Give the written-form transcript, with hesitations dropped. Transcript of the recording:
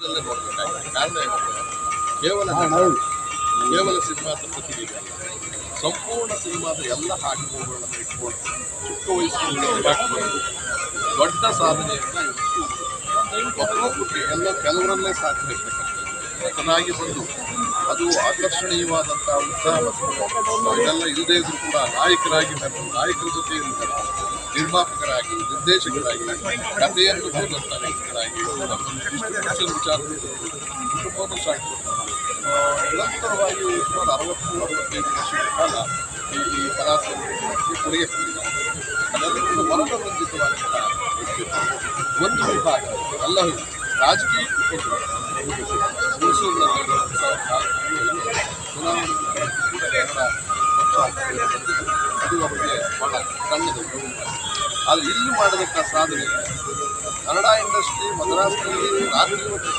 ಅರ್ಥದಲ್ಲೇ ನೋಡಬೇಕಾಗಿದೆ. ಕಾರಣ ಏನಂದರೆ ಕೇವಲ ಸಿನಿಮಾದ ಪ್ರತಿನಿಧಿ ಅಲ್ಲ, ಸಂಪೂರ್ಣ ಸಿನಿಮಾದ ಎಲ್ಲ ಹಾಡುಗಳನ್ನು ಇಟ್ಕೊಂಡು ಚಿಕ್ಕ ವಯಸ್ಸಿನಲ್ಲಿ ದೊಡ್ಡ ಸಾಧನೆಯನ್ನು ಇವತ್ತು ಎಲ್ಲ ಕೆಲವರಲ್ಲೇ ಸಾಧ್ಯ ಇರ್ತಕ್ಕಂಥದ್ದು ನಟನಾಗಿ ಬಂದು ಅದು ಆಕರ್ಷಣೀಯವಾದಂಥ ಉತ್ಸಾಹ ಮತ್ತು ಇದೆಲ್ಲ ಇಲ್ಲದೇ ಇದ್ರೂ ಕೂಡ ನಾಯಕರ ಜೊತೆ ಇರ್ತಾರೆ, ನಿರ್ಮಾಪಕರಾಗಿ, ನಿರ್ದೇಶಕರಾಗಿ, ಕಥೆಯನ್ನು ಬರೆದಂಥ ಲೇಖಕರಾಗಿ, ಡಿಸ್ಟ್ರಿಬ್ಯೂಷನ್ ವಿಚಾರದಲ್ಲಿ ಕುಟುಂಬವನ್ನು ಸಾಕಿಕೊಂಡು ನಿರಂತರವಾಗಿ ಸುಮಾರು 60-65 ವರ್ಷಗಳ ಕಾಲ ಈ ಕಲಾ ಸಂಸ್ಕೃತಿಗೆ ಕೊಡುಗೆ ಕೊಟ್ಟಿದ್ದಾರೆ. ಅದೆಲ್ಲರೂ ವರ್ಣರಂಜಿತವಾದಂಥ ಒಂದು ವಿಭಾಗ ಅಲ್ಲ, ರಾಜಕೀಯ ಚುನಾವಣೆ ಅದು ಅವರಿಗೆ ಬಹಳ ಸಣ್ಣದು. ಆದರೆ ಇಲ್ಲಿ ಮಾಡದಂಥ ಸಾಧನೆ ಕನ್ನಡ ಇಂಡಸ್ಟ್ರಿ ಮದ್ರಾಸ್ನಲ್ಲಿ ರಾತ್ರಿ